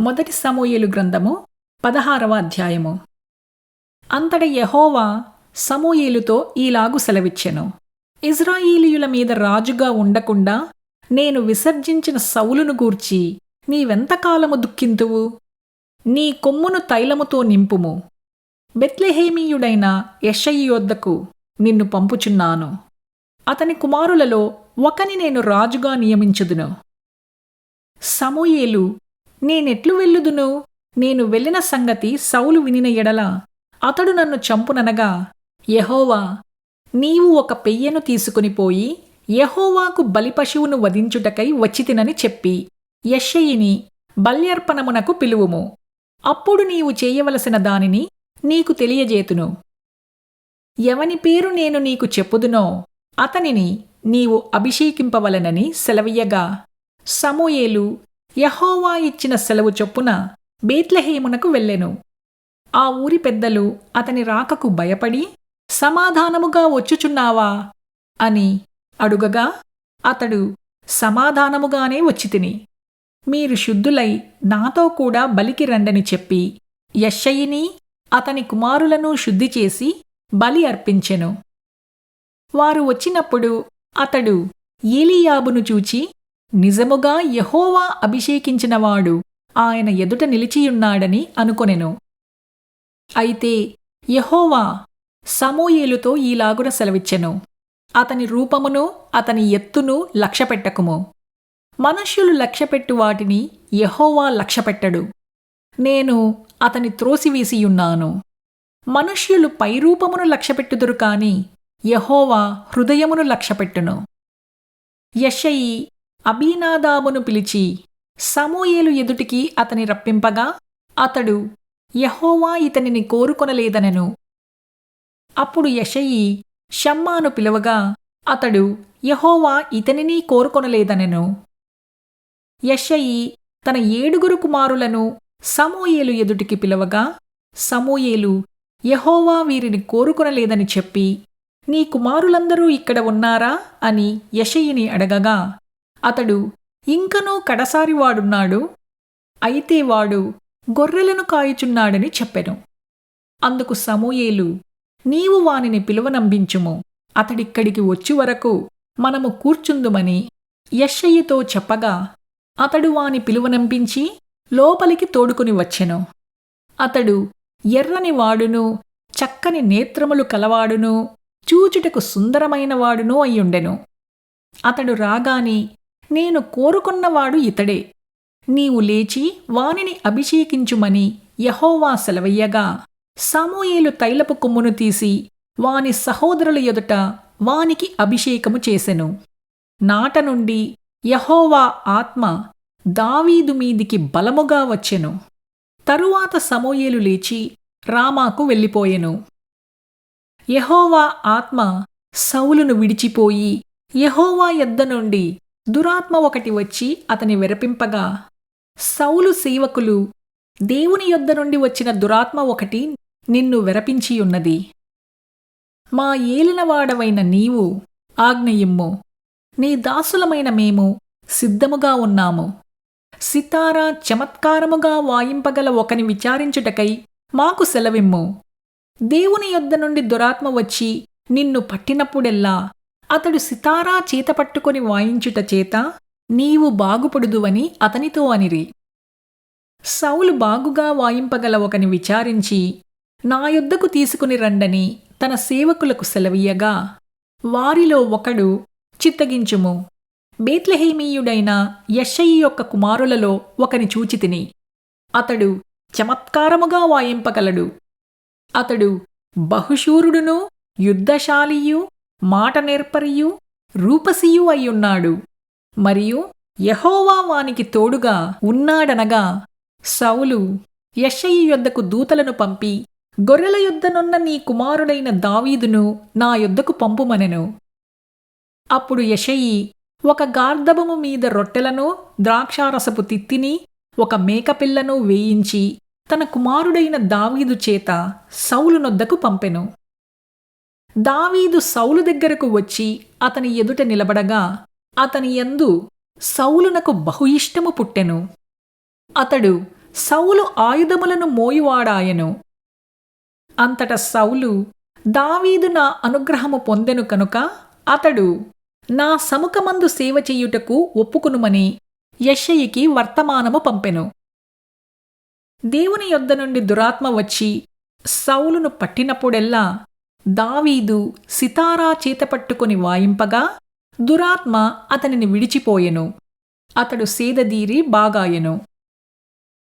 మొదటి సమూయేలు గ్రంథము 16వ అధ్యాయము. అంతట యెహోవా సమూయేలుతో ఈలాగు సెలవిచ్చెను. ఇశ్రాయేలీయుల మీద రాజుగా ఉండకుండా నేను విసర్జించిన సౌలును గూర్చి నీవెంతకాలము దుఃఖింతువు? నీ కొమ్మును తైలముతో నింపుము. బెత్లెహేమీయుడైన యెషయి యొద్దకు నిన్ను పంపుచున్నాను. అతని కుమారులలో ఒకని నేను రాజుగా నియమించుదును. సమూయేలు, నేనెట్లు వెళ్ళుదును? నేను వెళ్ళిన సంగతి సౌలు వినిన ఎడల అతడు నన్ను చంపుననగా, యెహోవా, నీవు ఒక పెయ్యను తీసుకునిపోయి యెహోవాకు బలిపశువును వధించుటకై వచ్చితినని చెప్పి యెషయిని బల్యర్పణమునకు పిలువుము. అప్పుడు నీవు చేయవలసిన దానిని నీకు తెలియజేతును. ఎవని పేరు నేను నీకు చెప్పుదునో అతనిని నీవు అభిషేకింపవలెనని సెలవీయగా, సమూయేలు యెహోవా ఇచ్చిన సెలవు చొప్పున బేత్లెహేమునకు వెళ్ళెను. ఆ ఊరి పెద్దలు అతని రాకకు భయపడి, సమాధానముగా వచ్చుచున్నావా అని అడుగగా, అతడు, సమాధానముగానే వచ్చితిని. మీరు శుద్ధులై నాతో కూడా బలికి రండని చెప్పి యెషయిని అతని కుమారులను శుద్ధిచేసి బలి అర్పించెను. వారు వచ్చినప్పుడు అతడు ఏలీయాబును చూచి, నిజముగా యెహోవా అభిషేకించినవాడు ఆయన ఎదుట నిలిచియున్నాడని అనుకొనెను. అయితే యెహోవా సమూయేలుతో ఈలాగున సెలవిచ్చెను. అతని రూపమును అతని ఎత్తును లక్ష్యపెట్టకుము. మనుష్యులు లక్ష్యపెట్టు వాటిని యెహోవా లక్ష్యపెట్టడు. నేను అతని త్రోసివేసియున్నాను. మనుష్యులు పైరూపమును లక్ష్యపెట్టుదురు కాని యెహోవా హృదయమును లక్ష్యపెట్టును. యెషయి అబీనాదాబును పిలిచి సమూయేలు ఎదుటికి అతని రప్పింపగా, అతడు, యెహోవా ఇతనిని కోరుకొనలేదనెను. అప్పుడు యెషయి షమ్మాను పిలువగా, అతడు, యెహోవా ఇతనిని కోరుకొనలేదనెను. యెషయి తన 7 కుమారులను సమూయేలు ఎదుటికి పిలవగా, సమూయేలు, యెహోవా వీరిని కోరుకొనలేదని చెప్పి, నీ కుమారులందరూ ఇక్కడ ఉన్నారా అని యెషయిని అడగగా, అతడు, ఇంకనూ కడసారివాడున్నాడు, అయితే వాడు గొర్రెలను కాయుచున్నాడని చెప్పెను. అందుకు సమూయేలు, నీవు వానిని పిలువనంపించుము, అతడిక్కడికి వచ్చి వరకు మనము కూర్చుందుమని యెషయితో చెప్పగా, అతడు వాని పిలువనంపించి లోపలికి తోడుకుని వచ్చెను. అతడు ఎర్రని వాడును, చక్కని నేత్రములు కలవాడును, చూచుటకు సుందరమైనవాడును అయ్యుండెను. అతడు రాగాని, నేను కోరుకున్నవాడు ఇతడే, నీవు లేచి వానిని అభిషేకించుమని యెహోవా సెలవయ్యగా, సమూయేలు తైలపు కొమ్మును తీసి వాని సహోదరుల ఎదుట వానికి అభిషేకము చేసెను. నాట నుండి యెహోవా ఆత్మ దావీదు మీదికి బలముగా వచ్చెను. తరువాత సమూయేలు లేచి రామాకు వెళ్ళిపోయెను. యెహోవా ఆత్మ సౌలును విడిచిపోయి యెహోవా యొద్ద నుండి దురాత్మ ఒకటి వచ్చి అతని వెరపింపగా, సౌలు సేవకులు, దేవుని యొద్ద నుండి వచ్చిన దురాత్మ ఒకటి నిన్ను వెరపించియున్నది. మా ఏలినవాడవైన నీవు ఆజ్ఞయిమ్ము, నీ దాసులమైన మేము సిద్ధముగా ఉన్నాము. సితారా చమత్కారముగా వాయింపగల ఒకని విచారించుటకై మాకు సెలవిమ్ము. దేవుని యొద్ద నుండి దురాత్మ వచ్చి నిన్ను పట్టినప్పుడెల్లా అతడు సితారా చేతపట్టుకొని వాయించుట చేత నీవు బాగుపడుదువని అతనితో అనిరి. సౌలు బాగుగా వాయింపగల ఒకని విచారించి నా యొద్దకు తీసుకుని రండని తన సేవకులకు సెలవీయగా, వారిలో ఒకడు, చిత్తగించుము, బేత్లెహేమీయుడైన యెషయి యొక్క కుమారులలో ఒకని చూచితిని. అతడు చమత్కారముగా వాయింపగలడు. అతడు బహుశూరుడును, యుద్ధశాలియు, మాట నేర్పరియు, రూపసియు అయ్యున్నాడు. మరియు యెహోవా వానికి తోడుగా ఉన్నాడనగా, సౌలు యెషయి యొద్దకు దూతలను పంపి, గొర్రెల యొద్దనున్న నీ కుమారుడైన దావీదును నా యొద్దకు పంపుమనెను. అప్పుడు యెషయి ఒక గార్దబము మీద రొట్టెలను, ద్రాక్షారసపు తిత్తిని, ఒక మేకపిల్లను వేయించి తన కుమారుడైన దావీదు చేత సౌలు నొద్దకు పంపెను. దావీదు సౌలు దగ్గరకు వచ్చి అతని ఎదుట నిలబడగా, అతని యందు సౌలునకు బహు ఇష్టము పుట్టెను. అతడు సౌలు ఆయుధములను మోయువాడాయెను. అంతట సౌలు, దావీదు నా అనుగ్రహము పొందెను కనుక అతడు నా సముఖమందు సేవ చెయ్యుటకు ఒప్పుకునుమని యెష్షయికి వర్తమానము పంపెను. దేవుని యొద్ద నుండి దురాత్మ వచ్చి సౌలును పట్టినప్పుడెల్లా దావీదు సితారా చేతపట్టుకొని వాయింపగా దురాత్మ అతనిని విడిచిపోయెను. అతడు సేదదీరి బాగాయెను.